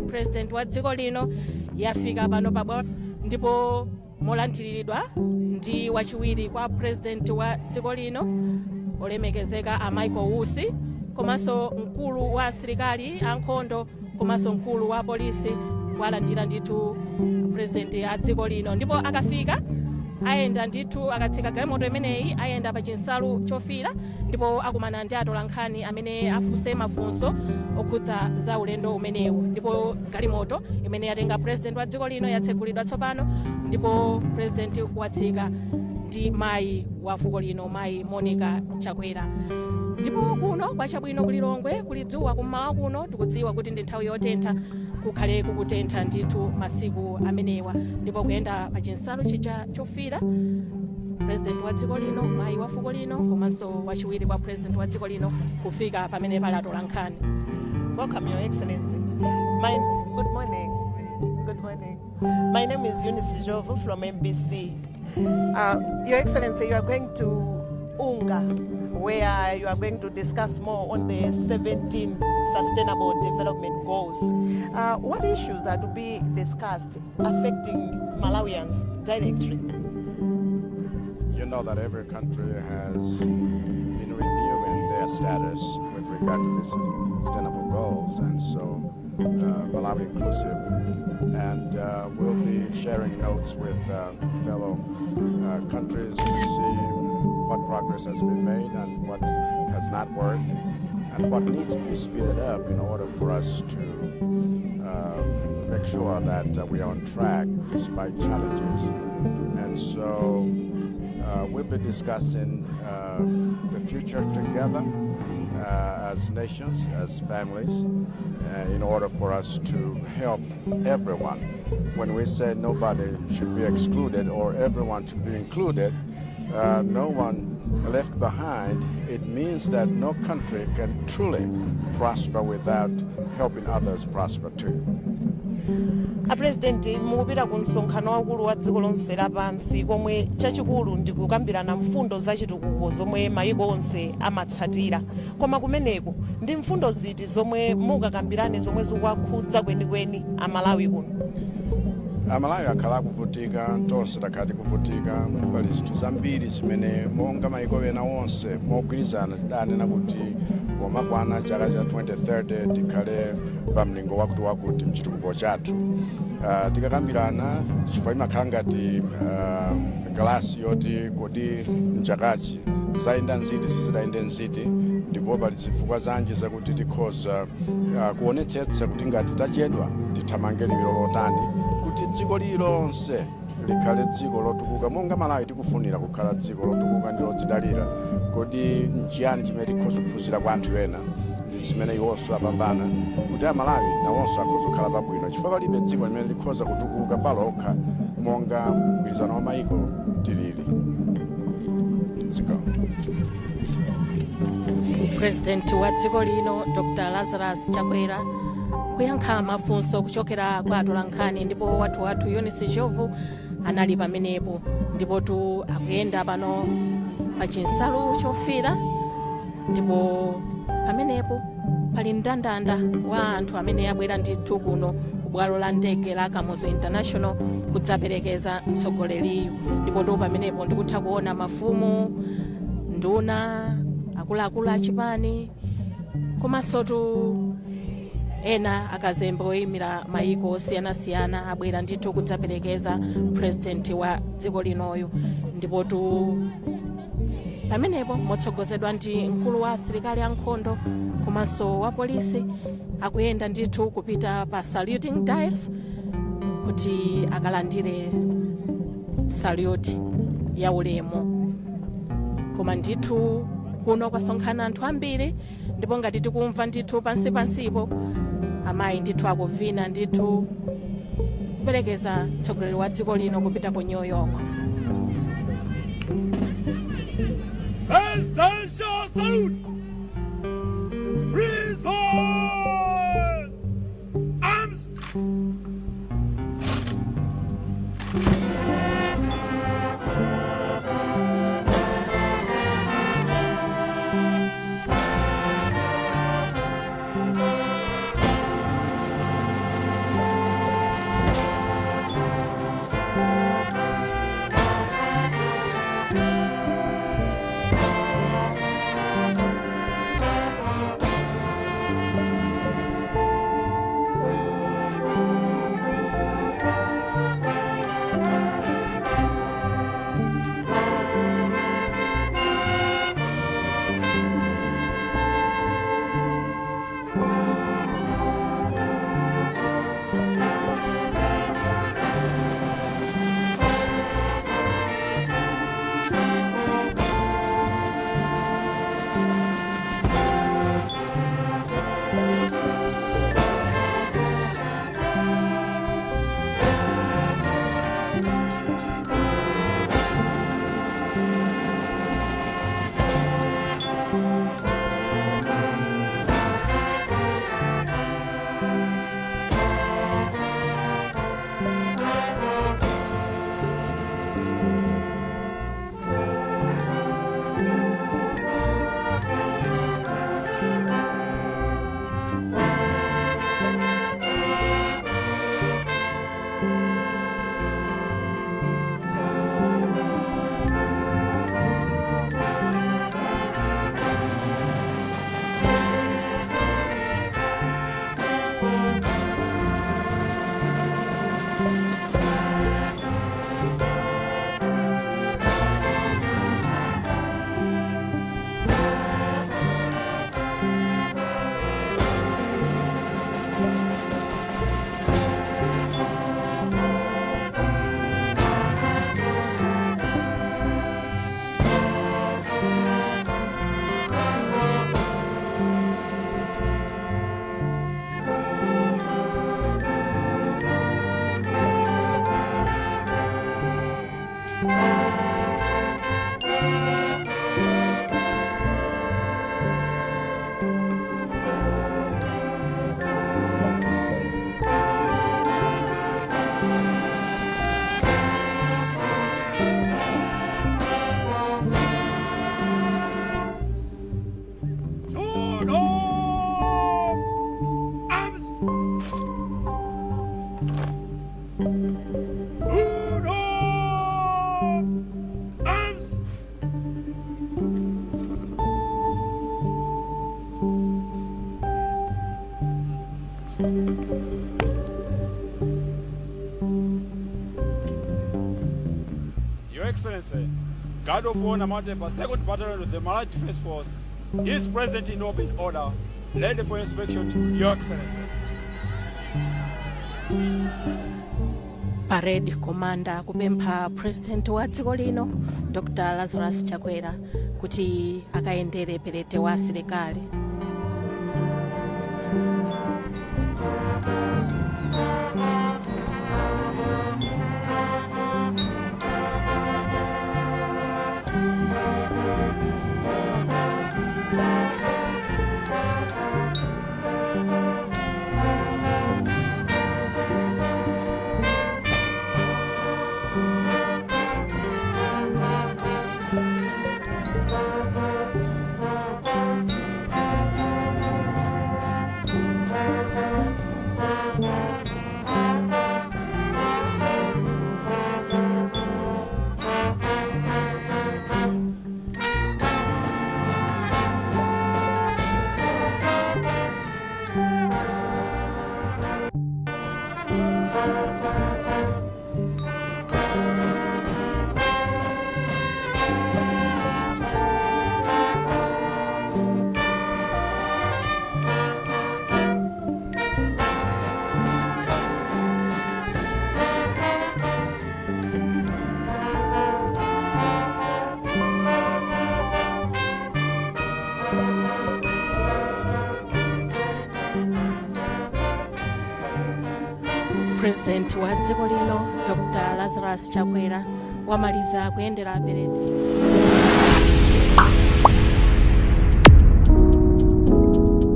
President wa dziko lino yafika pano pabwalo ndipo molandiridwa ndi wachiwiri kwa president wa dziko lino olemekezeka a Michael Wusi, komanso mkulu wa asilikali ankhondo komanso mkulu wa polisi walandira ndithu president a dziko lino. Ndipo akafika ayenda ndithu akatsika galimoto imeneyi ayenda pa chinsalu chofira ndipo akumana ndi atolankhani amene afunse mafunso okhudza za ulendo umenewu. Ndipo galimoto imene yatenga president wa dziko lino yatsegulidwa tsopano ndipo president watsika ndi mayi wa fuko lino, mayi Monica Chakwera. Ndipo kuno kwachabwino kuli Lilongwe kuli dzuwa, kummawa kuno tikudziwa kuti ndi nthawi yotentha, kukhale kukutentha ndithu masiku amenewa. Ndipo kuyenda pa chinsalu chija chofira president wa dziko lino, mayi wa fuko lino komanso wachiwiri kwa president wa dziko lino kufika pamene pali atolankhani. Welcome, Your Excellency. Good morning. Good morning. My name is Eunice Jovu from MBC. Your Excellency, you are going to Unga, where you are going to discuss more on the 17 Sustainable Development Goals. What issues are to be discussed affecting Malawians directly? You know that every country has been reviewing their status with regard to these sustainable goals, and so Malawi inclusive. And we'll be sharing notes with fellow countries to see what progress has been made and what has not worked and what needs to be speeded up in order for us to make sure that we are on track despite challenges. And so we'll be discussing the future together as nations, as families, in order for us to help everyone. When we say nobody should be excluded or everyone should be included, no one left behind, it means that no country can truly prosper without helping others prosper too. A president mukupita ku msonkhano waukulu wa dziko lonse lapansi komwe chachikulu ndi kukambirana mfundo zachitukuko zomwe mayiko onse amatsatira. Koma kumeneku ndi mfundo ziti zomwe mukakambirane zomwe zikuwakhudza kwenikweni Amalawi kuno? Amalawi akhala kuvutika, tonse takhala kuvutika, pali zinthu zambiri zimene monga mayiko ena onse mogwirizana tidanena kuti pomakwana chaka cha 2030 tikhale pa mlingo wakuti mchitukuko chathu. Tikakambirana chifukwa imakhala ngati galasi yoti kodi mchakachi zayenda nziti sizidayende nziti, ndipo pali zifukwa zanji zakuti tikhoza kuonetsetsa kuti ngati tachedwa tithamange liwiro lotani kuti dziko lilonse likhale dziko lotukuka. Monga Malawi tikufunira kukhala dziko lotukuka ndi lodzidalira, kodi nchiyani chimene tikhoza kuphunzira kwa anthu ena ndi zimene iwonso apambana kuti Amalawi nawonso akhoza kukhala pabwino, chifukwa palibe dziko limene likhoza kutukuka palokha monga mgwirizano wa mayiko tilili. President wa dziko lino Dr. Lazarus Chakwera kuyankha mafunso kuchokera kwa atolankhani, ndipo wathu Eunice Jovu anali pamenepo. Ndipo akuyenda pano pa chinsalu chofira, ndipo pamenepo pali mndandanda wa anthu amene abwera ndithu kuno ku bwalo la ndege la Kamuzu International kudzaperekeza mtsogoleriyu. Ndipo pamenepo ndikutha kuona mafumu, nduna, akuluakulu achipani komanso ena akazembe oyimira mayiko osiyanasiyana abwera ndithu kudzaperekeza president wa dziko linoyo. Ndipo pamenepo motsogozedwa ndi mkulu wa asilikali ankhondo komanso wa polisi akuyenda ndithu kupita pa saluting dais kuti akalandire salute ya ulemu. Koma ndithu kuno kwasonkhana anthu ambiri, ndipo ngati tikumva ndithu pansipo amayi ndithu akuvina ndithu kuperekeza mtsogoleri wa dziko lino kupita ku New York. Presidential salute! Arms! Excellency, Guard of Honor mounted by 2nd Battalion of the Malawi Defense Force, is present in open order, ready for inspection, Your Excellency. Parade Commander kupempha President wa dziko lino Dr. Lazarus Chakwera kuti akaendere perete wa asilikali. President wa dziko lino Dr. Lazarus Chakwera wamaliza kuendera perete.